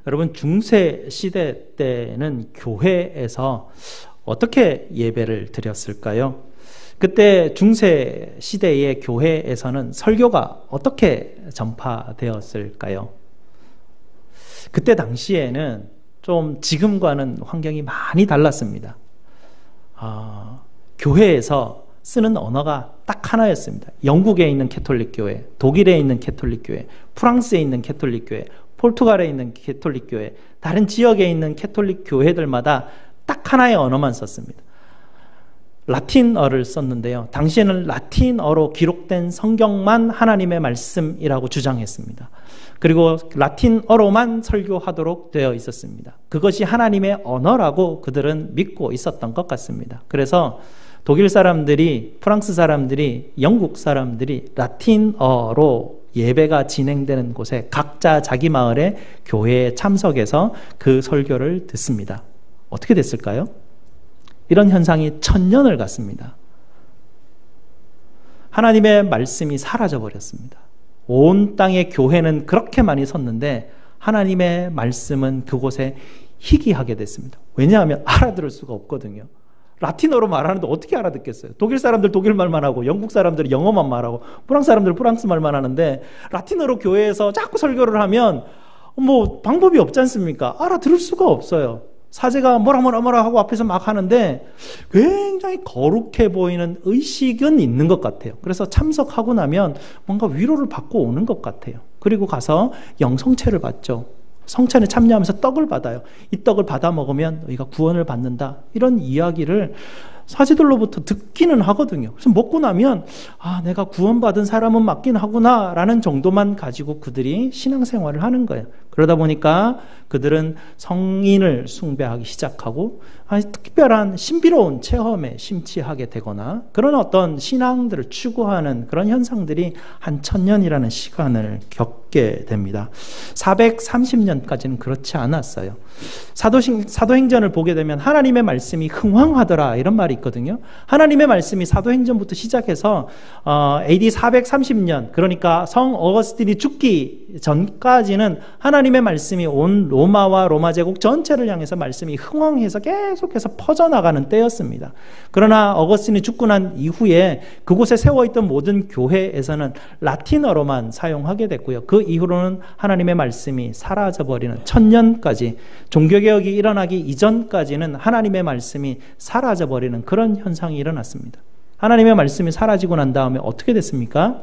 여러분, 중세 시대 때는 교회에서 어떻게 예배를 드렸을까요? 그때 중세 시대의 교회에서는 설교가 어떻게 전파되었을까요? 그때 당시에는 좀 지금과는 환경이 많이 달랐습니다. 교회에서 쓰는 언어가 딱 하나였습니다. 영국에 있는 캐톨릭 교회, 독일에 있는 캐톨릭 교회, 프랑스에 있는 캐톨릭 교회, 포르투갈에 있는 캐톨릭 교회, 다른 지역에 있는 캐톨릭 교회들마다 딱 하나의 언어만 썼습니다. 라틴어를 썼는데요. 당시에는 라틴어로 기록된 성경만 하나님의 말씀이라고 주장했습니다. 그리고 라틴어로만 설교하도록 되어 있었습니다. 그것이 하나님의 언어라고 그들은 믿고 있었던 것 같습니다. 그래서 독일 사람들이, 프랑스 사람들이, 영국 사람들이 라틴어로 예배가 진행되는 곳에 각자 자기 마을의 교회에 참석해서 그 설교를 듣습니다. 어떻게 됐을까요? 이런 현상이 1000년을 갔습니다. 하나님의 말씀이 사라져 버렸습니다. 온 땅의 교회는 그렇게 많이 섰는데 하나님의 말씀은 그곳에 희귀하게 됐습니다. 왜냐하면 알아들을 수가 없거든요. 라틴어로 말하는데 어떻게 알아듣겠어요? 독일 사람들 독일 말만 하고 영국 사람들은 영어만 말하고 프랑스 사람들은 프랑스 말만 하는데 라틴어로 교회에서 자꾸 설교를 하면 뭐 방법이 없지 않습니까? 알아들을 수가 없어요. 사제가 뭐라 하고 앞에서 막 하는데 굉장히 거룩해 보이는 의식은 있는 것 같아요. 그래서 참석하고 나면 뭔가 위로를 받고 오는 것 같아요. 그리고 가서 영성체를 받죠. 성찬에 참여하면서 떡을 받아요. 이 떡을 받아 먹으면 너희가 구원을 받는다. 이런 이야기를 사제들로부터 듣기는 하거든요. 그래서 먹고 나면 내가 구원받은 사람은 맞긴 하구나 라는 정도만 가지고 그들이 신앙생활을 하는 거예요. 그러다 보니까 그들은 성인을 숭배하기 시작하고 특별한 신비로운 체험에 심취하게 되거나 그런 어떤 신앙들을 추구하는 그런 현상들이 한 1000년이라는 시간을 겪게 됩니다. 430년까지는 그렇지 않았어요. 사도행전을 보게 되면 하나님의 말씀이 흥황하더라 이런 말이 있거든요. 하나님의 말씀이 사도행전부터 시작해서 AD 430년 그러니까 성 어거스틴이 죽기 전까지는 하나님의 말씀이 온 로마와 로마 제국 전체를 향해서 말씀이 흥황해서 계속해서 퍼져나가는 때였습니다. 그러나 어거스틴이 죽고 난 이후에 그곳에 세워있던 모든 교회에서는 라틴어로만 사용하게 됐고요. 그 이후로는 하나님의 말씀이 사라져버리는 1000년까지 종교개혁이 일어나기 이전까지는 하나님의 말씀이 사라져버리는 그런 현상이 일어났습니다. 하나님의 말씀이 사라지고 난 다음에 어떻게 됐습니까?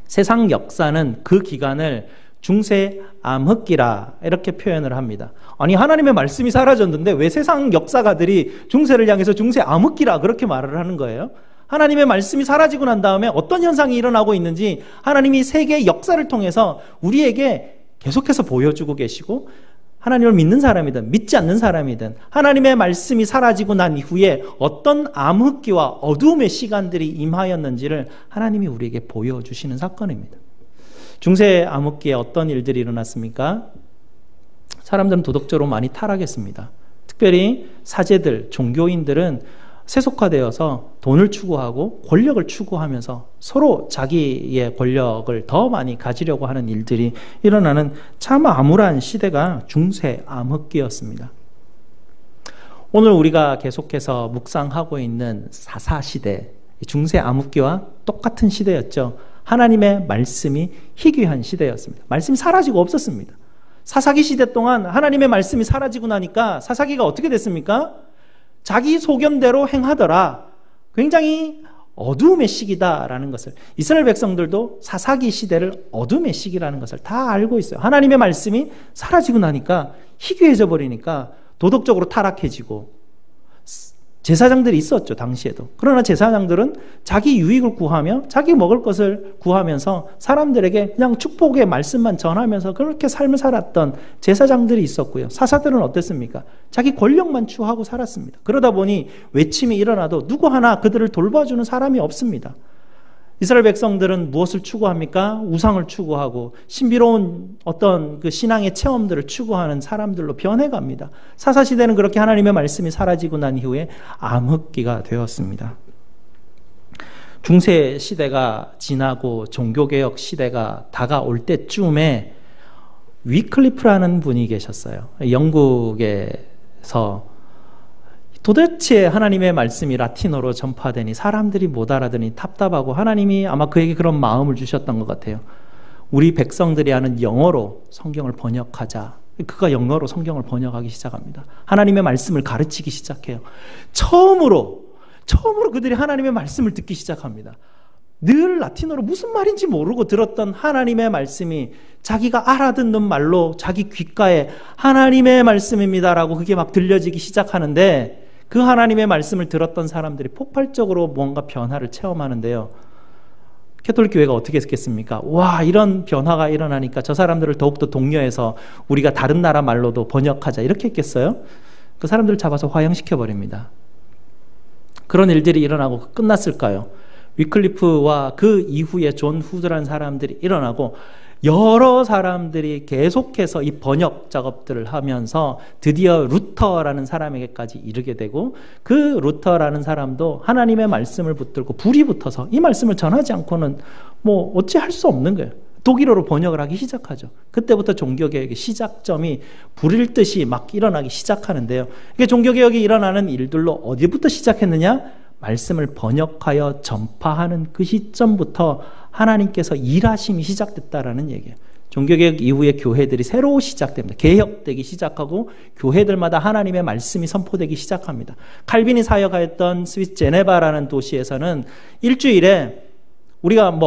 세상 역사는 그 기간을 중세 암흑기라 이렇게 표현을 합니다. 아니 하나님의 말씀이 사라졌는데 왜 세상 역사가들이 중세를 향해서 중세 암흑기라 그렇게 말을 하는 거예요? 하나님의 말씀이 사라지고 난 다음에 어떤 현상이 일어나고 있는지 하나님이 세계의 역사를 통해서 우리에게 계속해서 보여주고 계시고 하나님을 믿는 사람이든 믿지 않는 사람이든 하나님의 말씀이 사라지고 난 이후에 어떤 암흑기와 어두움의 시간들이 임하였는지를 하나님이 우리에게 보여주시는 사건입니다. 중세 암흑기에 어떤 일들이 일어났습니까? 사람들은 도덕적으로 많이 타락했습니다. 특별히 사제들, 종교인들은 세속화되어서 돈을 추구하고 권력을 추구하면서 서로 자기의 권력을 더 많이 가지려고 하는 일들이 일어나는 참 암울한 시대가 중세 암흑기였습니다. 오늘 우리가 계속해서 묵상하고 있는 사사시대, 중세 암흑기와 똑같은 시대였죠. 하나님의 말씀이 희귀한 시대였습니다. 말씀이 사라지고 없었습니다. 사사기 시대 동안 하나님의 말씀이 사라지고 나니까 사사기가 어떻게 됐습니까? 자기 소견대로 행하더라. 굉장히 어두움의 시기다라는 것을 이스라엘 백성들도 사사기 시대를 어둠의 시기라는 것을 다 알고 있어요. 하나님의 말씀이 사라지고 나니까 희귀해져 버리니까 도덕적으로 타락해지고 제사장들이 있었죠. 당시에도. 그러나 제사장들은 자기 유익을 구하며 자기 먹을 것을 구하면서 사람들에게 그냥 축복의 말씀만 전하면서 그렇게 삶을 살았던 제사장들이 있었고요. 사사들은 어땠습니까? 자기 권력만 추구하고 살았습니다. 그러다 보니 외침이 일어나도 누구 하나 그들을 돌봐주는 사람이 없습니다. 이스라엘 백성들은 무엇을 추구합니까? 우상을 추구하고 신비로운 어떤 그 신앙의 체험들을 추구하는 사람들로 변해갑니다. 사사시대는 그렇게 하나님의 말씀이 사라지고 난 이후에 암흑기가 되었습니다. 중세 시대가 지나고 종교개혁 시대가 다가올 때쯤에 위클리프라는 분이 계셨어요. 영국에서 도대체 하나님의 말씀이 라틴어로 전파되니 사람들이 못 알아듣니 답답하고 하나님이 아마 그에게 그런 마음을 주셨던 것 같아요. 우리 백성들이 아는 영어로 성경을 번역하자. 그가 영어로 성경을 번역하기 시작합니다. 하나님의 말씀을 가르치기 시작해요. 처음으로 그들이 하나님의 말씀을 듣기 시작합니다. 늘 라틴어로 무슨 말인지 모르고 들었던 하나님의 말씀이 자기가 알아듣는 말로 자기 귓가에 하나님의 말씀입니다라고 그게 막 들려지기 시작하는데, 그 하나님의 말씀을 들었던 사람들이 폭발적으로 뭔가 변화를 체험하는데요. 캐톨릭 교회가 어떻게 했겠습니까? 와, 이런 변화가 일어나니까 저 사람들을 더욱더 독려해서 우리가 다른 나라 말로도 번역하자, 이렇게 했겠어요? 그 사람들을 잡아서 화형시켜버립니다. 그런 일들이 일어나고 끝났을까요? 위클리프와 그 이후에 존 후드라는 사람들이 일어나고 여러 사람들이 계속해서 이 번역 작업들을 하면서 드디어 루터라는 사람에게까지 이르게 되고, 그 루터라는 사람도 하나님의 말씀을 붙들고 불이 붙어서 이 말씀을 전하지 않고는 뭐 어찌 할 수 없는 거예요. 독일어로 번역을 하기 시작하죠. 그때부터 종교개혁의 시작점이 불일 듯이 막 일어나기 시작하는데요. 이게 종교개혁이 일어나는 일들로 어디부터 시작했느냐? 말씀을 번역하여 전파하는 그 시점부터 하나님께서 일하심이 시작됐다라는 얘기예요. 종교개혁 이후에 교회들이 새로 시작됩니다. 개혁되기 시작하고 교회들마다 하나님의 말씀이 선포되기 시작합니다. 칼빈이 사역하였던 스위스 제네바라는 도시에서는 일주일에 우리가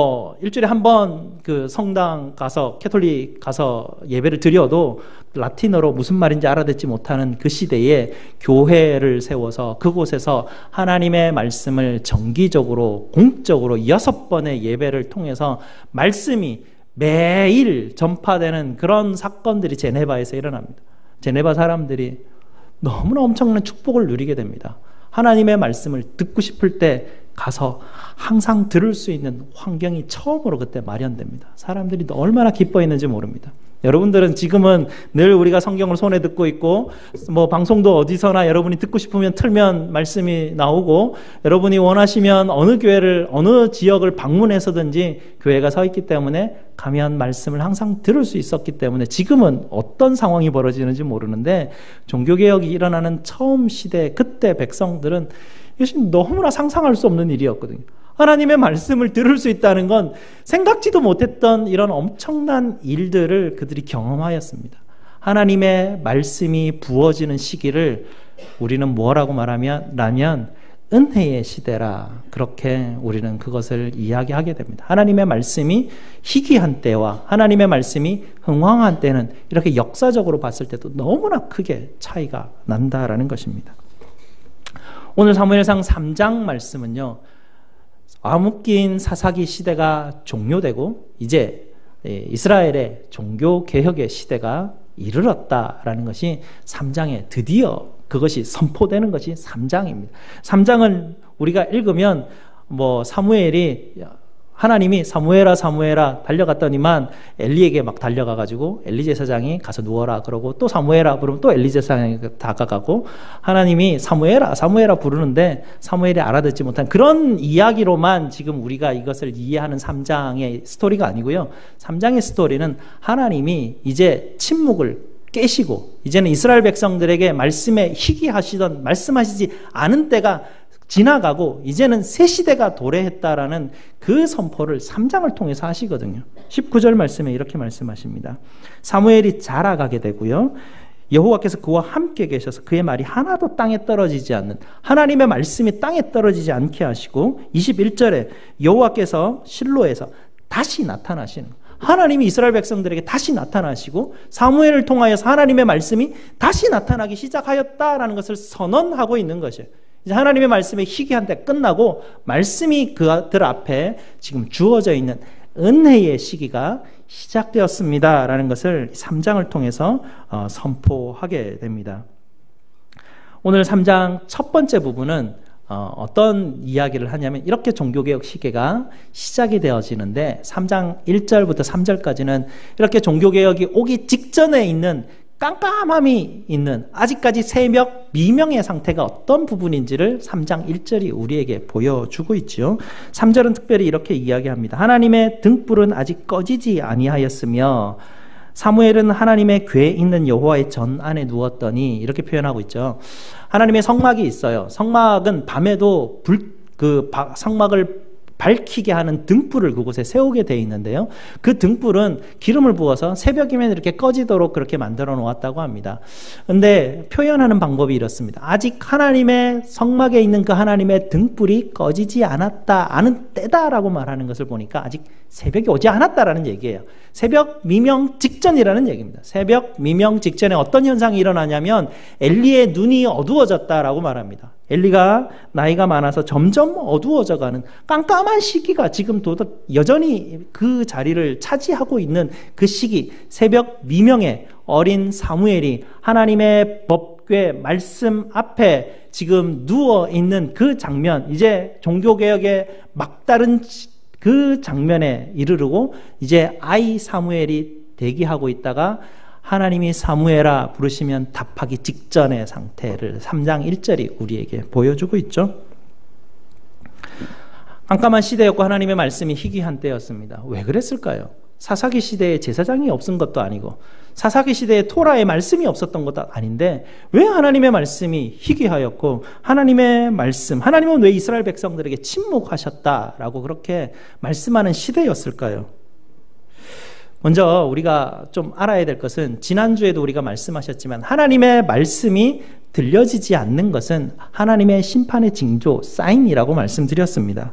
일주일에 한 번 그 성당 가서 캐톨릭 가서 예배를 드려도 라틴어로 무슨 말인지 알아듣지 못하는 그 시대에 교회를 세워서 그곳에서 하나님의 말씀을 정기적으로 공적으로 6번의 예배를 통해서 말씀이 매일 전파되는 그런 사건들이 제네바에서 일어납니다. 제네바 사람들이 너무나 엄청난 축복을 누리게 됩니다. 하나님의 말씀을 듣고 싶을 때 가서 항상 들을 수 있는 환경이 처음으로 그때 마련됩니다. 사람들이 얼마나 기뻐했는지 모릅니다. 여러분들은 지금은 늘 우리가 성경을 손에 듣고 있고 방송도 어디서나 여러분이 듣고 싶으면 틀면 말씀이 나오고, 여러분이 원하시면 어느 교회를 어느 지역을 방문해서든지 교회가 서 있기 때문에 가면 말씀을 항상 들을 수 있었기 때문에 지금은 어떤 상황이 벌어지는지 모르는데, 종교개혁이 일어나는 처음 시대 그때 백성들은 이것이 너무나 상상할 수 없는 일이었거든요. 하나님의 말씀을 들을 수 있다는 건 생각지도 못했던 이런 엄청난 일들을 그들이 경험하였습니다. 하나님의 말씀이 부어지는 시기를 우리는 뭐라고 말하면 은혜의 시대라, 그렇게 우리는 그것을 이야기하게 됩니다. 하나님의 말씀이 희귀한 때와 하나님의 말씀이 흥황한 때는 이렇게 역사적으로 봤을 때도 너무나 크게 차이가 난다라는 것입니다. 오늘 사무엘상 3장 말씀은요, 암흑기인 사사기 시대가 종료되고 이제 이스라엘의 종교개혁의 시대가 이르렀다라는 것이 3장에 드디어 그것이 선포되는 것이 3장입니다. 3장은 우리가 읽으면 사무엘이 하나님이 사무엘아 사무엘아 달려갔더니만 엘리에게 막 달려가가지고 엘리 제사장이 가서 누워라 그러고, 또 사무엘아 부르면 또 엘리 제사장이 다가가고, 하나님이 사무엘아 사무엘아 부르는데 사무엘이 알아듣지 못한 그런 이야기로만 지금 우리가 이것을 이해하는 3장의 스토리가 아니고요. 3장의 스토리는 하나님이 이제 침묵을 깨시고 이제는 이스라엘 백성들에게 말씀에 희귀하시던 말씀하시지 않은 때가 지나가고 이제는 새 시대가 도래했다라는 그 선포를 3장을 통해서 하시거든요. 19절 말씀에 이렇게 말씀하십니다. 사무엘이 자라가게 되고요, 여호와께서 그와 함께 계셔서 그의 말이 하나도 땅에 떨어지지 않는, 하나님의 말씀이 땅에 떨어지지 않게 하시고, 21절에 여호와께서 실로에서 다시 나타나시는, 하나님이 이스라엘 백성들에게 다시 나타나시고 사무엘을 통하여서 하나님의 말씀이 다시 나타나기 시작하였다라는 것을 선언하고 있는 것이에요. 이제 하나님의 말씀의 희귀한 때 끝나고 말씀이 그들 앞에 지금 주어져 있는 은혜의 시기가 시작되었습니다 라는 것을 3장을 통해서 선포하게 됩니다. 오늘 3장 첫 번째 부분은 어떤 이야기를 하냐면, 이렇게 종교개혁 시기가 시작이 되어지는데 3장 1절부터 3절까지는 이렇게 종교개혁이 오기 직전에 있는 깜깜함이 있는, 아직까지 새벽 미명의 상태가 어떤 부분인지를 3장 1절이 우리에게 보여주고 있죠. 3절은 특별히 이렇게 이야기합니다. 하나님의 등불은 아직 꺼지지 아니하였으며 사무엘은 하나님의 궤에 있는 여호와의 전 안에 누웠더니 이렇게 표현하고 있죠. 하나님의 성막이 있어요. 성막은 밤에도 성막을 밝히게 하는 등불을 그곳에 세우게 되어 있는데요. 그 등불은 기름을 부어서 새벽이면 이렇게 꺼지도록 그렇게 만들어 놓았다고 합니다. 그런데 표현하는 방법이 이렇습니다. 아직 하나님의 성막에 있는 그 하나님의 등불이 꺼지지 않았다, 않은 때다라고 말하는 것을 보니까 아직 새벽이 오지 않았다라는 얘기예요. 새벽 미명 직전이라는 얘기입니다. 새벽 미명 직전에 어떤 현상이 일어나냐면 엘리의 눈이 어두워졌다라고 말합니다. 엘리가 나이가 많아서 점점 어두워져가는 깜깜한 시기가 지금도 여전히 그 자리를 차지하고 있는 그 시기, 새벽 미명에 어린 사무엘이 하나님의 법궤 말씀 앞에 지금 누워있는 그 장면, 이제 종교개혁의 막다른 그 장면에 이르르고 이제 아이 사무엘이 대기하고 있다가 하나님이 사무엘아 부르시면 답하기 직전의 상태를 3장 1절이 우리에게 보여주고 있죠. 깜깜한 시대였고 하나님의 말씀이 희귀한 때였습니다. 왜 그랬을까요? 사사기 시대에 제사장이 없은 것도 아니고 사사기 시대에 토라의 말씀이 없었던 것도 아닌데 왜 하나님의 말씀이 희귀하였고 하나님의 말씀, 하나님은 왜 이스라엘 백성들에게 침묵하셨다라고 그렇게 말씀하는 시대였을까요? 먼저 우리가 좀 알아야 될 것은 지난주에도 우리가 말씀하셨지만 하나님의 말씀이 들려지지 않는 것은 하나님의 심판의 징조, 사인이라고 말씀드렸습니다.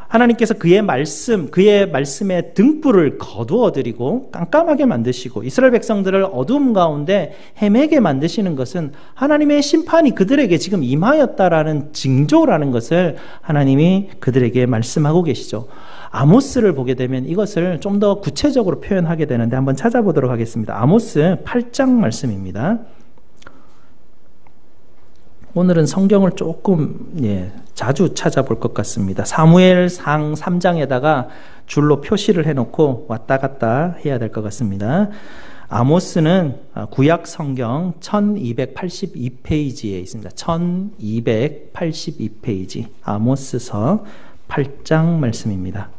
하나님께서 그의 말씀의 등불을 거두어드리고 깜깜하게 만드시고 이스라엘 백성들을 어두움 가운데 헤매게 만드시는 것은 하나님의 심판이 그들에게 지금 임하였다라는 징조라는 것을 하나님이 그들에게 말씀하고 계시죠. 아모스를 보게 되면 이것을 좀 더 구체적으로 표현하게 되는데 한번 찾아보도록 하겠습니다. 아모스 8장 말씀입니다. 오늘은 성경을 조금 자주 찾아볼 것 같습니다. 사무엘상 3장에다가 줄로 표시를 해놓고 왔다 갔다 해야 될 것 같습니다. 아모스는 구약 성경 1282페이지에 있습니다. 1282페이지 아모스서 8장 말씀입니다.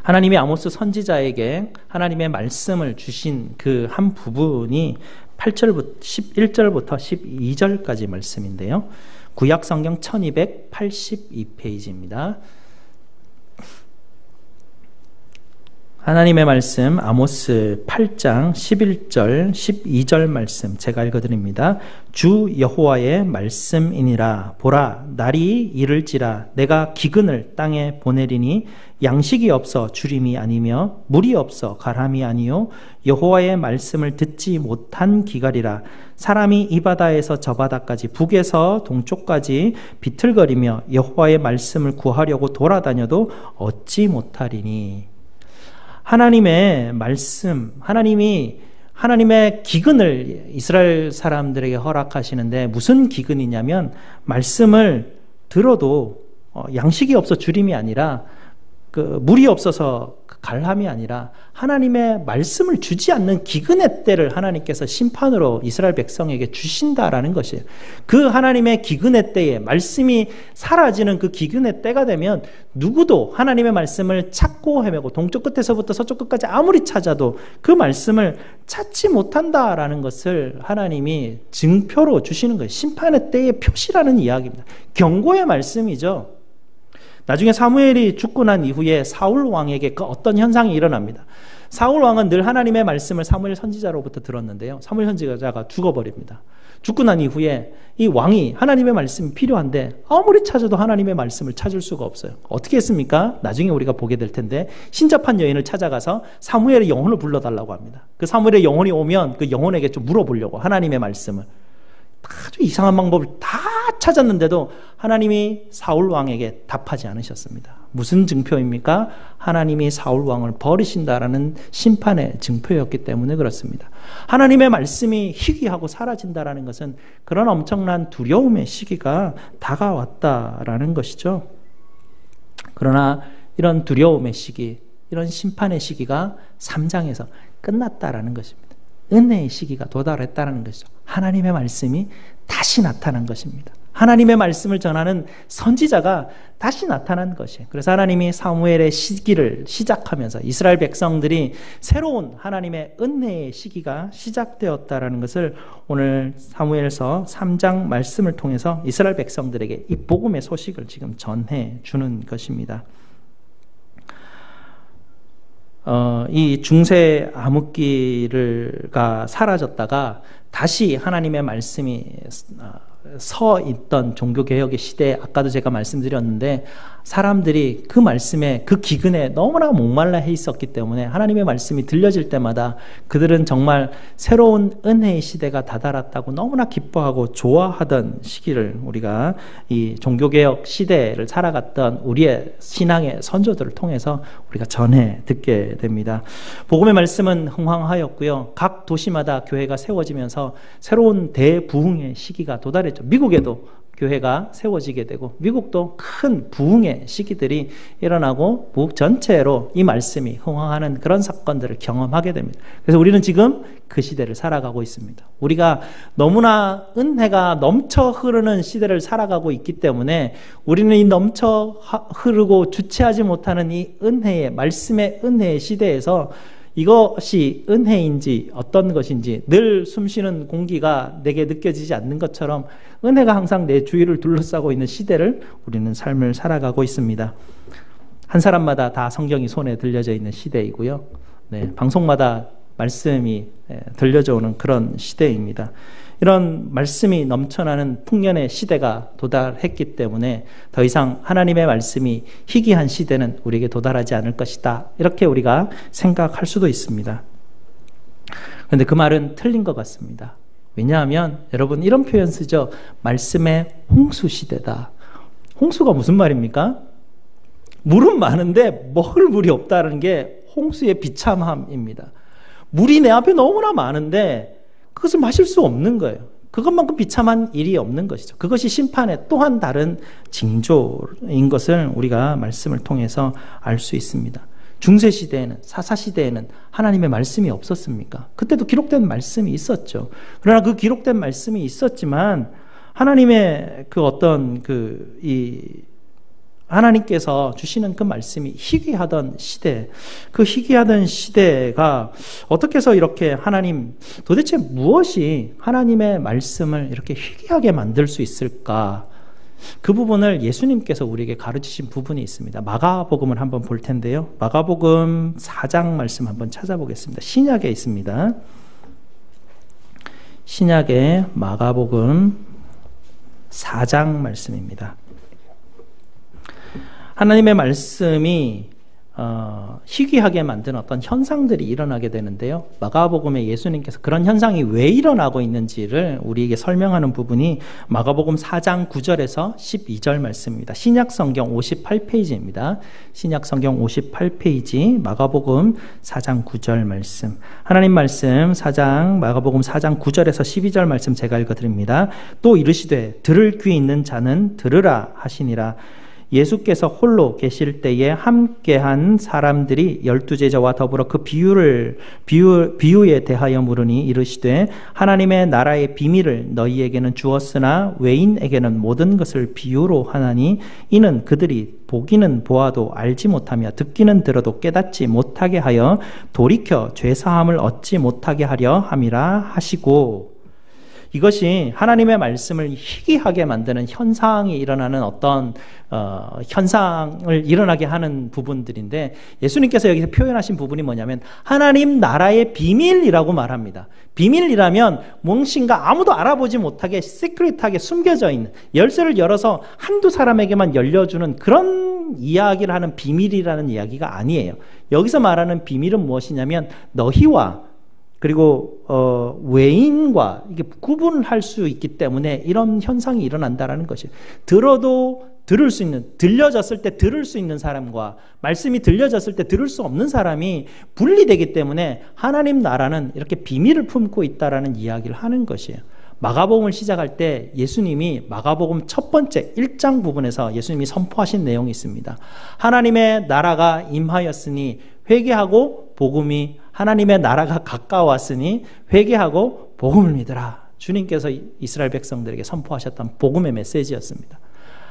하나님이 아모스 선지자에게 하나님의 말씀을 주신 그 한 부분이 11절부터 12절까지 말씀인데요. 구약 성경 1282페이지입니다. 하나님의 말씀 아모스 8장 11절 12절 말씀 제가 읽어드립니다. 주 여호와의 말씀이니라. 보라 날이 이를지라 내가 기근을 땅에 보내리니 양식이 없어 주림이 아니며 물이 없어 가람이 아니요 여호와의 말씀을 듣지 못한 기갈이라. 사람이 이 바다에서 저 바다까지 북에서 동쪽까지 비틀거리며 여호와의 말씀을 구하려고 돌아다녀도 얻지 못하리니. 하나님의 말씀, 하나님의 기근을 이스라엘 사람들에게 허락하시는데 무슨 기근이냐면 말씀을 들어도 양식이 없어 주림이 아니라 물이 없어서 갈함이 아니라 하나님의 말씀을 주지 않는 기근의 때를 하나님께서 심판으로 이스라엘 백성에게 주신다라는 것이에요. 그 하나님의 기근의 때에 말씀이 사라지는 그 기근의 때가 되면 누구도 하나님의 말씀을 찾고 헤매고 동쪽 끝에서부터 서쪽 끝까지 아무리 찾아도 그 말씀을 찾지 못한다라는 것을 하나님이 증표로 주시는 거예요. 심판의 때의 표시라는 이야기입니다. 경고의 말씀이죠. 나중에 사무엘이 죽고 난 이후에 사울 왕에게 그 어떤 현상이 일어납니다. 사울 왕은 늘 하나님의 말씀을 사무엘 선지자로부터 들었는데요. 사무엘 선지자가 죽어버립니다. 죽고 난 이후에 이 왕이 하나님의 말씀이 필요한데 아무리 찾아도 하나님의 말씀을 찾을 수가 없어요. 어떻게 했습니까? 나중에 우리가 보게 될 텐데 신접한 여인을 찾아가서 사무엘의 영혼을 불러달라고 합니다. 그 사무엘의 영혼이 오면 그 영혼에게 좀 물어보려고 하나님의 말씀을. 아주 이상한 방법을 다 찾았는데도 하나님이 사울 왕에게 답하지 않으셨습니다. 무슨 증표입니까? 하나님이 사울 왕을 버리신다라는 심판의 증표였기 때문에 그렇습니다. 하나님의 말씀이 희귀하고 사라진다라는 것은 그런 엄청난 두려움의 시기가 다가왔다라는 것이죠. 그러나 이런 두려움의 시기, 이런 심판의 시기가 3장에서 끝났다라는 것입니다. 은혜의 시기가 도달했다는 것이죠. 하나님의 말씀이 다시 나타난 것입니다. 하나님의 말씀을 전하는 선지자가 다시 나타난 것이에요. 그래서 하나님이 사무엘의 시기를 시작하면서 이스라엘 백성들이 새로운 하나님의 은혜의 시기가 시작되었다라는 것을 오늘 사무엘서 3장 말씀을 통해서 이스라엘 백성들에게 이 복음의 소식을 지금 전해 주는 것입니다. 이 중세 암흑기가 사라졌다가 다시 하나님의 말씀이 서 있던 종교개혁의 시대에 아까도 제가 말씀드렸는데 사람들이 그 말씀에 그 기근에 너무나 목말라 해 있었기 때문에 하나님의 말씀이 들려질 때마다 그들은 정말 새로운 은혜의 시대가 다다랐다고 너무나 기뻐하고 좋아하던 시기를 우리가 이 종교개혁 시대를 살아갔던 우리의 신앙의 선조들을 통해서 우리가 전해 듣게 됩니다. 복음의 말씀은 흥황하였고요. 각 도시마다 교회가 세워지면서 새로운 대부흥의 시기가 도달했죠. 미국에도 교회가 세워지게 되고 미국도 큰 부흥의 시기들이 일어나고 미국 전체로 이 말씀이 흥황하는 그런 사건들을 경험하게 됩니다. 그래서 우리는 지금 그 시대를 살아가고 있습니다. 우리가 너무나 은혜가 넘쳐 흐르는 시대를 살아가고 있기 때문에 우리는 이 넘쳐 흐르고 주체하지 못하는 이 은혜의 말씀의 은혜의 시대에서 이것이 은혜인지 어떤 것인지 늘 숨쉬는 공기가 내게 느껴지지 않는 것처럼 은혜가 항상 내 주위를 둘러싸고 있는 시대를 우리는 삶을 살아가고 있습니다. 한 사람마다 다 성경이 손에 들려져 있는 시대이고요. 방송마다 말씀이 들려져 오는 그런 시대입니다. 이런 말씀이 넘쳐나는 풍년의 시대가 도달했기 때문에 더 이상 하나님의 말씀이 희귀한 시대는 우리에게 도달하지 않을 것이다. 이렇게 우리가 생각할 수도 있습니다. 그런데 그 말은 틀린 것 같습니다. 왜냐하면 여러분 이런 표현 쓰죠. 말씀의 홍수 시대다. 홍수가 무슨 말입니까? 물은 많은데 먹을 물이 없다는 게 홍수의 비참함입니다. 물이 내 앞에 너무나 많은데 그것을 마실 수 없는 거예요. 그것만큼 비참한 일이 없는 것이죠. 그것이 심판의 또한 다른 징조인 것을 우리가 말씀을 통해서 알 수 있습니다. 중세시대에는, 사사시대에는 하나님의 말씀이 없었습니까? 그때도 기록된 말씀이 있었죠. 그러나 그 기록된 말씀이 있었지만 하나님의 그 어떤 하나님께서 주시는 그 말씀이 희귀하던 시대, 그 희귀하던 시대가 어떻게 해서 이렇게 도대체 무엇이 하나님의 말씀을 이렇게 희귀하게 만들 수 있을까? 그 부분을 예수님께서 우리에게 가르치신 부분이 있습니다. 마가복음을 한번 볼 텐데요. 마가복음 4장 말씀 한번 찾아보겠습니다. 신약에 있습니다. 신약의 마가복음 4장 말씀입니다. 하나님의 말씀이 희귀하게 만든 어떤 현상들이 일어나게 되는데요. 마가복음에 예수님께서 그런 현상이 왜 일어나고 있는지를 우리에게 설명하는 부분이 마가복음 4장 9절에서 12절 말씀입니다. 신약성경 58페이지입니다. 신약성경 58페이지 마가복음 4장 9절 말씀. 하나님 말씀 마가복음 4장 9절에서 12절 말씀 제가 읽어드립니다. 또 이르시되 들을 귀 있는 자는 들으라 하시니라. 예수께서 홀로 계실 때에 함께한 사람들이 12제자와 더불어 그 비유에 대하여 물으니 이르시되 하나님의 나라의 비밀을 너희에게는 주었으나 외인에게는 모든 것을 비유로 하나니 이는 그들이 보기는 보아도 알지 못하며 듣기는 들어도 깨닫지 못하게 하여 돌이켜 죄사함을 얻지 못하게 하려 함이라 하시고, 이것이 하나님의 말씀을 희귀하게 만드는 현상이 일어나는 어떤 현상을 일어나게 하는 부분들인데, 예수님께서 여기서 표현하신 부분이 뭐냐면 하나님 나라의 비밀이라고 말합니다. 비밀이라면 무엇인가 아무도 알아보지 못하게 시크릿하게 숨겨져 있는, 열쇠를 열어서 한두 사람에게만 열려주는 그런 이야기를 하는 비밀이라는 이야기가 아니에요. 여기서 말하는 비밀은 무엇이냐면 너희와 그리고 외인과 이게 구분을 할 수 있기 때문에 이런 현상이 일어난다라는 것이에요. 들어도 들을 수 있는, 들려졌을 때 들을 수 있는 사람과 말씀이 들려졌을 때 들을 수 없는 사람이 분리되기 때문에 하나님 나라는 이렇게 비밀을 품고 있다라는 이야기를 하는 것이에요. 마가복음을 시작할 때 예수님이 마가복음 첫 번째 1장 부분에서 예수님이 선포하신 내용이 있습니다. 하나님의 나라가 임하였으니 회개하고 복음이, 하나님의 나라가 가까웠으니 회개하고 복음을 믿으라. 주님께서 이스라엘 백성들에게 선포하셨던 복음의 메시지였습니다.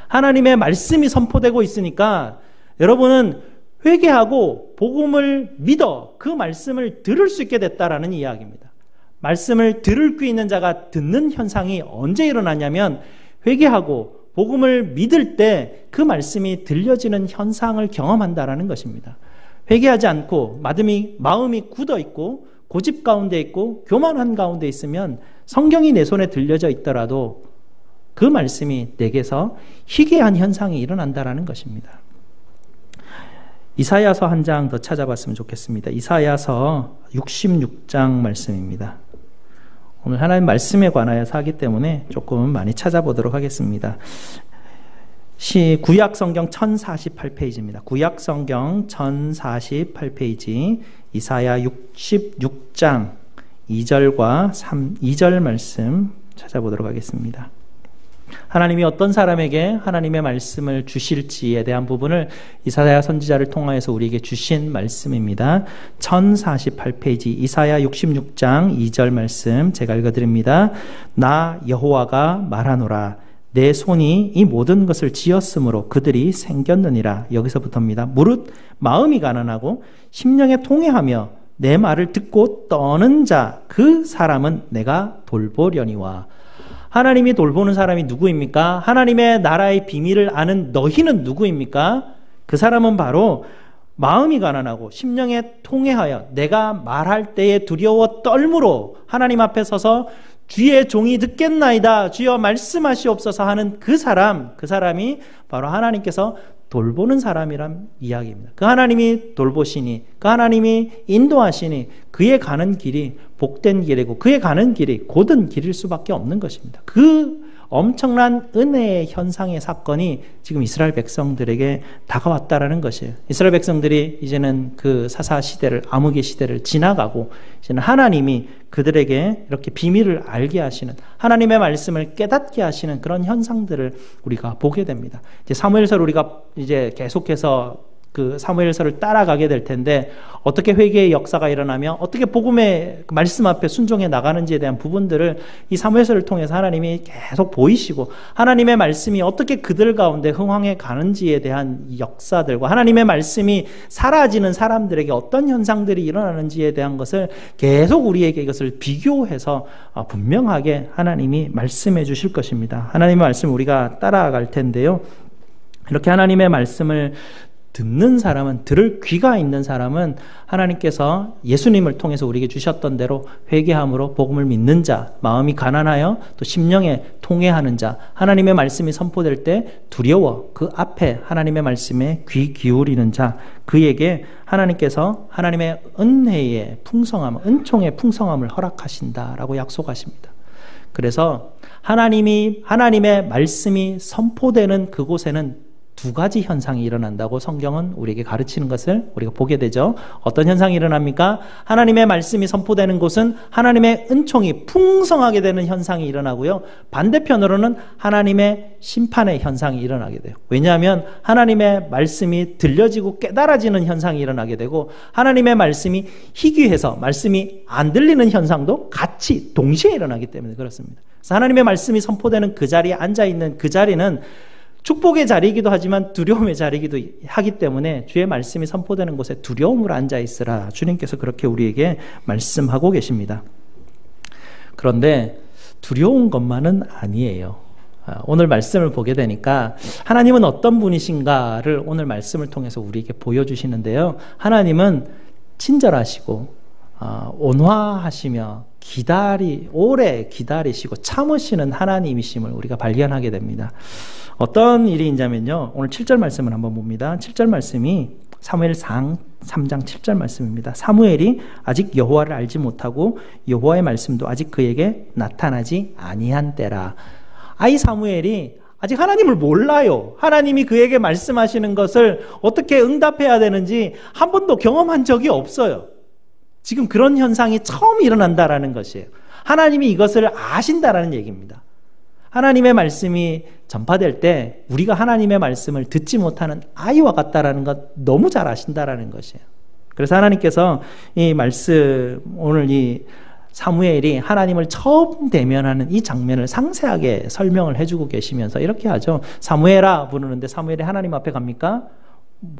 하나님의 말씀이 선포되고 있으니까 여러분은 회개하고 복음을 믿어 그 말씀을 들을 수 있게 됐다라는 이야기입니다. 말씀을 들을 귀 있는 자가 듣는 현상이 언제 일어나냐면 회개하고 복음을 믿을 때 그 말씀이 들려지는 현상을 경험한다라는 것입니다. 회개하지 않고 마음이 굳어 있고 고집 가운데 있고 교만한 가운데 있으면 성경이 내 손에 들려져 있더라도 그 말씀이 내게서 희귀한 현상이 일어난다라는 것입니다. 이사야서 한 장 더 찾아봤으면 좋겠습니다. 이사야서 66장 말씀입니다. 오늘 하나님 말씀에 관하여서 하기 때문에 조금 많이 찾아보도록 하겠습니다. 구약 성경 1048페이지입니다. 구약 성경 1048페이지 이사야 66장 2절과 2절 말씀 찾아보도록 하겠습니다. 하나님이 어떤 사람에게 하나님의 말씀을 주실지에 대한 부분을 이사야 선지자를 통하여서 우리에게 주신 말씀입니다. 1048페이지 이사야 66장 2절 말씀 제가 읽어드립니다. 나 여호와가 말하노라 내 손이 이 모든 것을 지었으므로 그들이 생겼느니라. 여기서부터입니다. 무릇 마음이 가난하고 심령에 통회하며 내 말을 듣고 떠는 자 그 사람은 내가 돌보려니와. 하나님이 돌보는 사람이 누구입니까? 하나님의 나라의 비밀을 아는 너희는 누구입니까? 그 사람은 바로 마음이 가난하고 심령에 통회하여 내가 말할 때에 두려워 떨므로 하나님 앞에 서서 주의 종이 듣겠나이다 주여 말씀하시옵소서 하는 그 사람이 바로 하나님께서 돌보는 사람이란 이야기입니다. 그 하나님이 돌보시니 그 하나님이 인도하시니 그의 가는 길이 복된 길이고 그의 가는 길이 곧은 길일 수밖에 없는 것입니다. 그 엄청난 은혜의 현상의 사건이 지금 이스라엘 백성들에게 다가왔다라는 것이에요. 이스라엘 백성들이 이제는 그 사사 시대를 암흑의 시대를 지나가고 이제는 하나님이 그들에게 이렇게 비밀을 알게 하시는 하나님의 말씀을 깨닫게 하시는 그런 현상들을 우리가 보게 됩니다. 이제 사무엘서를 우리가 이제 계속해서 그 사무엘서를 따라가게 될 텐데 어떻게 회개의 역사가 일어나며 어떻게 복음의 말씀 앞에 순종해 나가는지에 대한 부분들을 이 사무엘서를 통해서 하나님이 계속 보이시고 하나님의 말씀이 어떻게 그들 가운데 흥황해 가는지에 대한 역사들과 하나님의 말씀이 사라지는 사람들에게 어떤 현상들이 일어나는지에 대한 것을 계속 우리에게 이것을 비교해서 분명하게 하나님이 말씀해 주실 것입니다. 하나님의 말씀 우리가 따라갈 텐데요. 이렇게 하나님의 말씀을 듣는 사람은, 들을 귀가 있는 사람은 하나님께서 예수님을 통해서 우리에게 주셨던 대로 회개함으로 복음을 믿는 자, 마음이 가난하여 또 심령에 통회하는 자, 하나님의 말씀이 선포될 때 두려워 그 앞에 하나님의 말씀에 귀 기울이는 자, 그에게 하나님께서 하나님의 은혜의 풍성함, 은총의 풍성함을 허락하신다라고 약속하십니다. 그래서 하나님의 말씀이 선포되는 그곳에는 두 가지 현상이 일어난다고 성경은 우리에게 가르치는 것을 우리가 보게 되죠. 어떤 현상이 일어납니까? 하나님의 말씀이 선포되는 곳은 하나님의 은총이 풍성하게 되는 현상이 일어나고요. 반대편으로는 하나님의 심판의 현상이 일어나게 돼요. 왜냐하면 하나님의 말씀이 들려지고 깨달아지는 현상이 일어나게 되고 하나님의 말씀이 희귀해서 말씀이 안 들리는 현상도 같이 동시에 일어나기 때문에 그렇습니다. 그래서 하나님의 말씀이 선포되는 그 자리에 앉아있는 그 자리는 축복의 자리이기도 하지만 두려움의 자리이기도 하기 때문에 주의 말씀이 선포되는 곳에 두려움으로 앉아있으라. 주님께서 그렇게 우리에게 말씀하고 계십니다. 그런데 두려운 것만은 아니에요. 오늘 말씀을 보게 되니까 하나님은 어떤 분이신가를 오늘 말씀을 통해서 우리에게 보여주시는데요. 하나님은 친절하시고 온화하시며 오래 기다리시고 참으시는 하나님이심을 우리가 발견하게 됩니다. 어떤 일이 있냐면요. 오늘 7절 말씀을 한번 봅니다. 7절 말씀이 사무엘상 3장 7절 말씀입니다. 사무엘이 아직 여호와를 알지 못하고 여호와의 말씀도 아직 그에게 나타나지 아니한 때라. 이 사무엘이 아직 하나님을 몰라요. 하나님이 그에게 말씀하시는 것을 어떻게 응답해야 되는지 한 번도 경험한 적이 없어요. 지금 그런 현상이 처음 일어난다라는 것이에요. 하나님이 이것을 아신다라는 얘기입니다. 하나님의 말씀이 전파될 때 우리가 하나님의 말씀을 듣지 못하는 아이와 같다라는 것 너무 잘 아신다라는 것이에요. 그래서 하나님께서 이 말씀, 오늘 이 사무엘이 하나님을 처음 대면하는 이 장면을 상세하게 설명을 해주고 계시면서 이렇게 하죠. 사무엘아 부르는데 사무엘이 하나님 앞에 갑니까?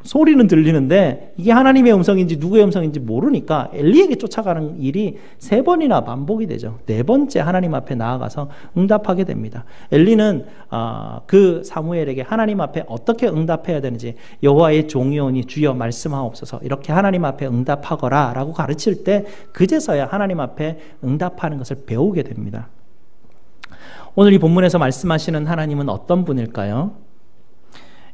소리는 들리는데 이게 하나님의 음성인지 누구의 음성인지 모르니까 엘리에게 쫓아가는 일이 3번이나 반복이 되죠. 4번째 하나님 앞에 나아가서 응답하게 됩니다. 엘리는 그 사무엘에게 하나님 앞에 어떻게 응답해야 되는지 여호와의 종이오니 주여 말씀하옵소서 이렇게 하나님 앞에 응답하거라 라고 가르칠 때 그제서야 하나님 앞에 응답하는 것을 배우게 됩니다. 오늘 이 본문에서 말씀하시는 하나님은 어떤 분일까요?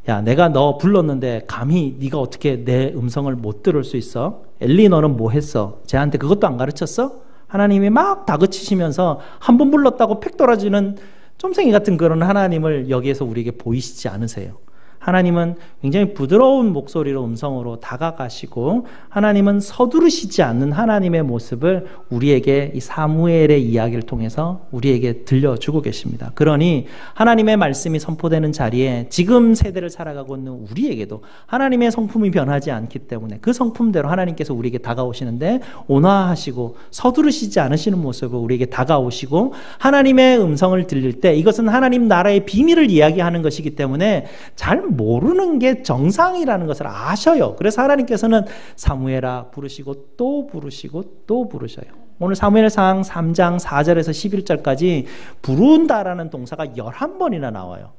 야, 내가 너 불렀는데 감히 네가 어떻게 내 음성을 못 들을 수 있어? 엘리 너는 뭐 했어? 쟤한테 그것도 안 가르쳤어? 하나님이 막 다그치시면서 한 번 불렀다고 팩 떨어지는 쫌생이 같은 그런 하나님을 여기에서 우리에게 보이시지 않으세요? 하나님은 굉장히 부드러운 목소리로 음성으로 다가가시고 하나님은 서두르시지 않는 하나님의 모습을 우리에게 이 사무엘의 이야기를 통해서 우리에게 들려주고 계십니다. 그러니 하나님의 말씀이 선포되는 자리에 지금 세대를 살아가고 있는 우리에게도 하나님의 성품이 변하지 않기 때문에 그 성품대로 하나님께서 우리에게 다가오시는데 온화하시고 서두르시지 않으시는 모습을 우리에게 다가오시고 하나님의 음성을 들릴 때 이것은 하나님 나라의 비밀을 이야기하는 것이기 때문에 잘 모르는 게 정상이라는 것을 아셔요. 그래서 하나님께서는 사무엘아 부르시고 또 부르시고 또 부르셔요. 오늘 사무엘상 3장 4절에서 11절까지 부른다라는 동사가 11번이나 나와요.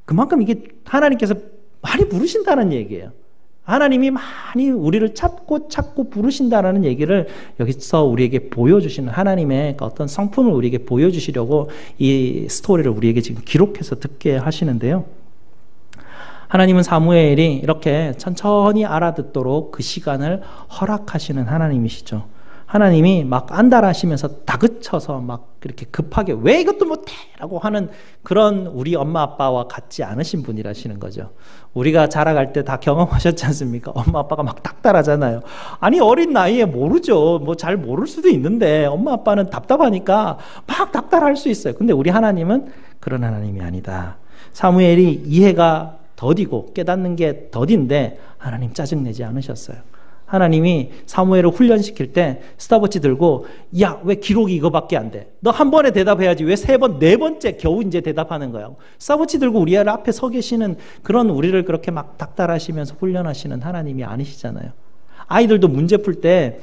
그만큼 이게 하나님께서 많이 부르신다는 얘기예요. 하나님이 많이 우리를 찾고 부르신다라는 얘기를 여기서 우리에게 보여주시는 하나님의 어떤 성품을 우리에게 보여주시려고 이 스토리를 우리에게 지금 기록해서 듣게 하시는데요. 하나님은 사무엘이 이렇게 천천히 알아듣도록 그 시간을 허락하시는 하나님이시죠. 하나님이 막 안달하시면서 다그쳐서 막 그렇게 급하게 왜 이것도 못해! 라고 하는 그런 우리 엄마 아빠와 같지 않으신 분이라시는 거죠. 우리가 자라갈 때 다 경험하셨지 않습니까? 엄마 아빠가 막 닥달하잖아요. 아니 어린 나이에 모르죠. 뭐 잘 모를 수도 있는데 엄마 아빠는 답답하니까 막 닥달할 수 있어요. 근데 우리 하나님은 그런 하나님이 아니다. 사무엘이 이해가 더디고 깨닫는 게 더딘데 하나님 짜증내지 않으셨어요. 하나님이 사무엘을 훈련시킬 때 스탑워치 들고 야, 왜 기록이 이거밖에 안 돼? 너 한 번에 대답해야지 왜 3번, 4번째 겨우 이제 대답하는 거야? 스탑워치 들고 우리 아이 앞에 서 계시는 그런 우리를 그렇게 막 닥달하시면서 훈련하시는 하나님이 아니시잖아요. 아이들도 문제 풀 때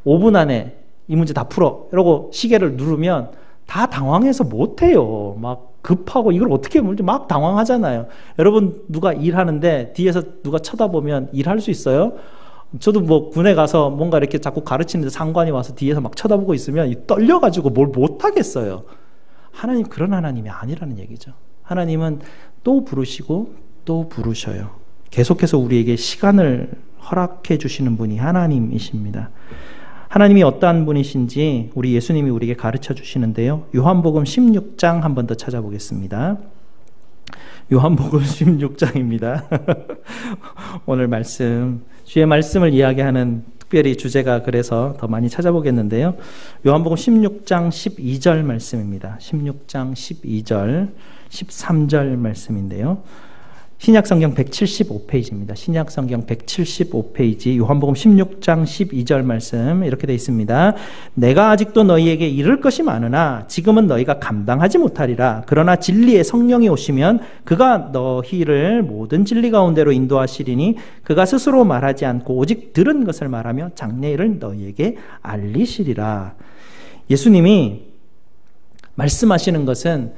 5분 안에 이 문제 다 풀어 이러고 시계를 누르면 다 당황해서 못해요. 막 급하고 이걸 어떻게 물지 막 당황하잖아요. 여러분 누가 일하는데 뒤에서 누가 쳐다보면 일할 수 있어요? 저도 뭐 군에 가서 뭔가 이렇게 자꾸 가르치는데 상관이 와서 뒤에서 막 쳐다보고 있으면 떨려가지고 뭘 못하겠어요. 하나님 그런 하나님이 아니라는 얘기죠. 하나님은 또 부르시고 또 부르셔요. 계속해서 우리에게 시간을 허락해 주시는 분이 하나님이십니다. 하나님이 어떠한 분이신지 우리 예수님이 우리에게 가르쳐 주시는데요. 요한복음 16장 한 번 더 찾아보겠습니다. 요한복음 16장입니다. 오늘 말씀, 주의 말씀을 이야기하는 특별히 주제가 그래서 더 많이 찾아보겠는데요. 요한복음 16장 12절 말씀입니다. 16장 12절, 13절 말씀인데요. 신약성경 175페이지입니다. 신약성경 175페이지 요한복음 16장 12절 말씀 이렇게 되어 있습니다. 내가 아직도 너희에게 이를 것이 많으나 지금은 너희가 감당하지 못하리라. 그러나 진리의 성령이 오시면 그가 너희를 모든 진리 가운데로 인도하시리니 그가 스스로 말하지 않고 오직 들은 것을 말하며 장래일을 너희에게 알리시리라. 예수님이 말씀하시는 것은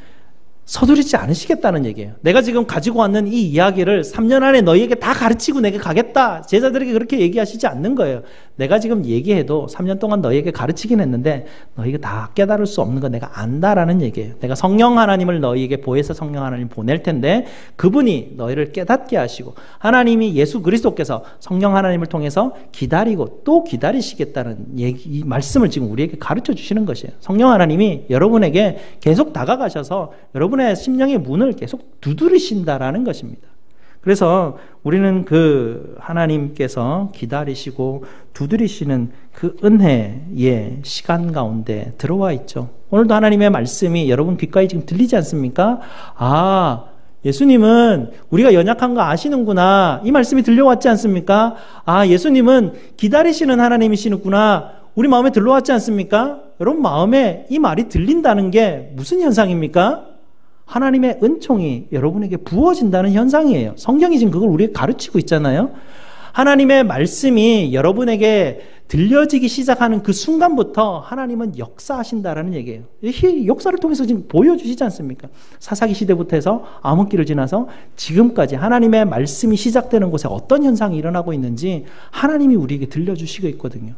서두르지 않으시겠다는 얘기예요. 내가 지금 가지고 왔는 이 이야기를 3년 안에 너희에게 다 가르치고 내가 가겠다. 제자들에게 그렇게 얘기하시지 않는 거예요. 내가 지금 얘기해도 3년 동안 너희에게 가르치긴 했는데 너희가 다 깨달을 수 없는 거 내가 안다라는 얘기예요. 내가 성령 하나님을 너희에게 보혜사 성령 하나님 보낼 텐데 그분이 너희를 깨닫게 하시고 하나님이 예수 그리스도께서 성령 하나님을 통해서 기다리고 또 기다리시겠다는 이 말씀을 지금 우리에게 가르쳐 주시는 것이에요. 성령 하나님이 여러분에게 계속 다가가셔서 여러분의 심령의 문을 계속 두드리신다라는 것입니다. 그래서 우리는 그 하나님께서 기다리시고 두드리시는 그 은혜의 시간 가운데 들어와 있죠. 오늘도 하나님의 말씀이 여러분 귓가에 지금 들리지 않습니까? 아, 예수님은 우리가 연약한 거 아시는구나. 이 말씀이 들려왔지 않습니까? 아, 예수님은 기다리시는 하나님이시는구나. 우리 마음에 들러왔지 않습니까? 여러분 마음에 이 말이 들린다는 게 무슨 현상입니까? 하나님의 은총이 여러분에게 부어진다는 현상이에요. 성경이 지금 그걸 우리에게 가르치고 있잖아요. 하나님의 말씀이 여러분에게 들려지기 시작하는 그 순간부터 하나님은 역사하신다라는 얘기예요. 이 역사를 통해서 지금 보여주시지 않습니까? 사사기 시대부터 해서 암흑기를 지나서 지금까지 하나님의 말씀이 시작되는 곳에 어떤 현상이 일어나고 있는지 하나님이 우리에게 들려주시고 있거든요.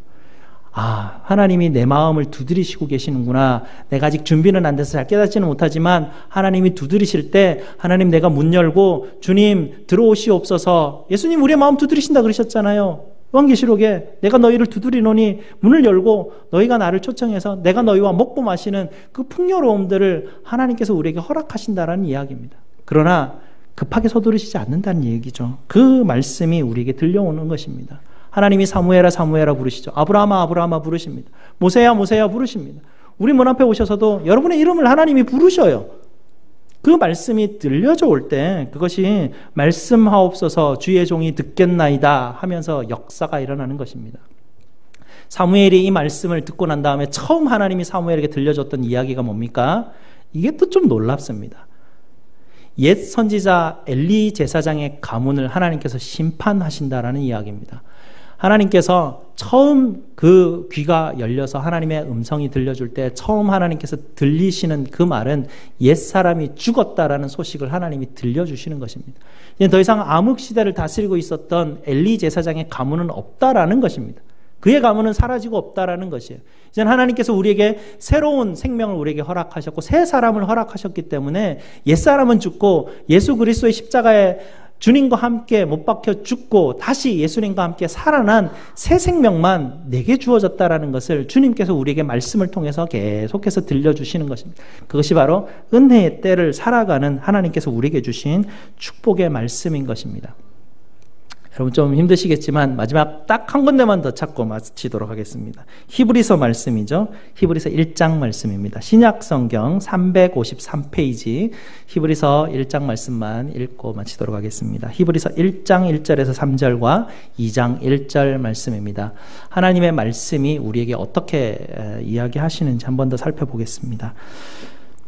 아, 하나님이 내 마음을 두드리시고 계시는구나. 내가 아직 준비는 안 돼서 잘 깨닫지는 못하지만 하나님이 두드리실 때 하나님 내가 문 열고 주님 들어오시옵소서. 예수님 우리의 마음 두드리신다 그러셨잖아요. 요한계시록에 내가 너희를 두드리노니 문을 열고 너희가 나를 초청해서 내가 너희와 먹고 마시는 그 풍요로움들을 하나님께서 우리에게 허락하신다라는 이야기입니다. 그러나 급하게 서두르시지 않는다는 얘기죠. 그 말씀이 우리에게 들려오는 것입니다. 하나님이 사무엘아 사무엘아 부르시죠. 아브라함아 아브라함아 부르십니다. 모세야 모세야 부르십니다. 우리 문 앞에 오셔서도 여러분의 이름을 하나님이 부르셔요. 그 말씀이 들려져 올 때 그것이 말씀하옵소서 주의 종이 듣겠나이다 하면서 역사가 일어나는 것입니다. 사무엘이 이 말씀을 듣고 난 다음에 처음 하나님이 사무엘에게 들려줬던 이야기가 뭡니까? 이게 또 좀 놀랍습니다. 옛 선지자 엘리 제사장의 가문을 하나님께서 심판하신다라는 이야기입니다. 하나님께서 처음 그 귀가 열려서 하나님의 음성이 들려줄 때 처음 하나님께서 들리시는 그 말은 옛사람이 죽었다라는 소식을 하나님이 들려주시는 것입니다. 이제 더 이상 암흑시대를 다스리고 있었던 엘리 제사장의 가문은 없다라는 것입니다. 그의 가문은 사라지고 없다라는 것이에요. 이제 하나님께서 우리에게 새로운 생명을 우리에게 허락하셨고 새 사람을 허락하셨기 때문에 옛사람은 죽고 예수 그리스도의 십자가에 주님과 함께 못 박혀 죽고 다시 예수님과 함께 살아난 새 생명만 내게 주어졌다라는 것을 주님께서 우리에게 말씀을 통해서 계속해서 들려주시는 것입니다. 그것이 바로 은혜의 때를 살아가는 하나님께서 우리에게 주신 축복의 말씀인 것입니다. 여러분 좀 힘드시겠지만 마지막 딱 한 군데만 더 찾고 마치도록 하겠습니다. 히브리서 말씀이죠. 히브리서 1장 말씀입니다. 신약성경 353페이지 히브리서 1장 말씀만 읽고 마치도록 하겠습니다. 히브리서 1장 1절에서 3절과 2장 1절 말씀입니다. 하나님의 말씀이 우리에게 어떻게 이야기하시는지 한 번 더 살펴보겠습니다.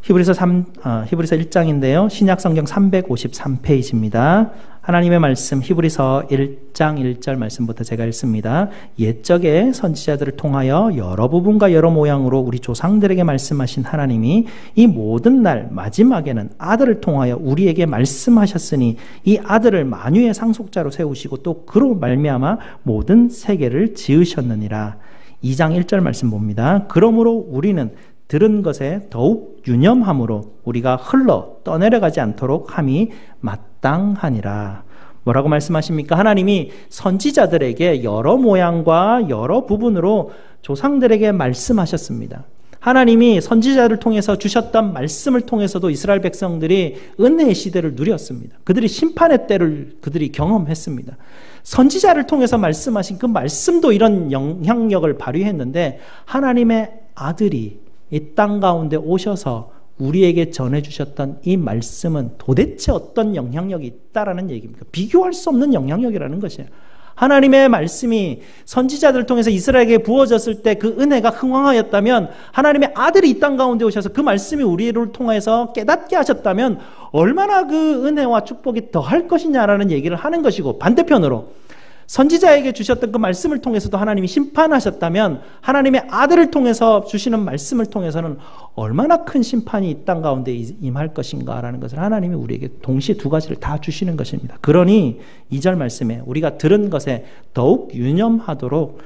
히브리서 1장인데요. 신약성경 353페이지입니다. 하나님의 말씀 히브리서 1장 1절 말씀부터 제가 읽습니다. 옛적에 선지자들을 통하여 여러 부분과 여러 모양으로 우리 조상들에게 말씀하신 하나님이 이 모든 날 마지막에는 아들을 통하여 우리에게 말씀하셨으니 이 아들을 만유의 상속자로 세우시고 또 그로 말미암아 모든 세계를 지으셨느니라. 2장 1절 말씀 봅니다. 그러므로 우리는 들은 것에 더욱 유념함으로 우리가 흘러 떠내려가지 않도록 함이 마땅하니라. 뭐라고 말씀하십니까? 하나님이 선지자들에게 여러 모양과 여러 부분으로 조상들에게 말씀하셨습니다. 하나님이 선지자를 통해서 주셨던 말씀을 통해서도 이스라엘 백성들이 은혜의 시대를 누렸습니다. 그들이 심판의 때를 그들이 경험했습니다. 선지자를 통해서 말씀하신 그 말씀도 이런 영향력을 발휘했는데 하나님의 아들이 이 땅 가운데 오셔서 우리에게 전해주셨던 이 말씀은 도대체 어떤 영향력이 있다라는 얘기입니까? 비교할 수 없는 영향력이라는 것이에요. 하나님의 말씀이 선지자들을 통해서 이스라엘에게 부어졌을 때 그 은혜가 흥왕하였다면 하나님의 아들이 이 땅 가운데 오셔서 그 말씀이 우리를 통해서 깨닫게 하셨다면 얼마나 그 은혜와 축복이 더할 것이냐라는 얘기를 하는 것이고, 반대편으로 선지자에게 주셨던 그 말씀을 통해서도 하나님이 심판하셨다면 하나님의 아들을 통해서 주시는 말씀을 통해서는 얼마나 큰 심판이 이 땅 가운데 임할 것인가라는 것을 하나님이 우리에게 동시에 두 가지를 다 주시는 것입니다. 그러니 2절 말씀에 우리가 들은 것에 더욱 유념하도록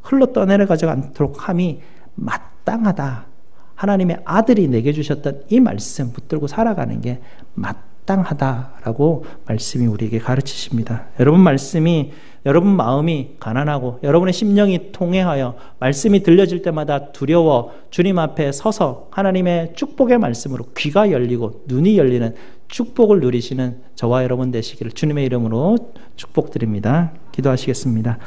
흘러 떠내려가지 않도록 함이 마땅하다. 하나님의 아들이 내게 주셨던 이 말씀 붙들고 살아가는 게 마땅하다라고 말씀이 우리에게 가르치십니다. 여러분 마음이 가난하고 여러분의 심령이 통회하여 말씀이 들려질 때마다 두려워 주님 앞에 서서 하나님의 축복의 말씀으로 귀가 열리고 눈이 열리는 축복을 누리시는 저와 여러분 되시기를 주님의 이름으로 축복드립니다. 기도하시겠습니다.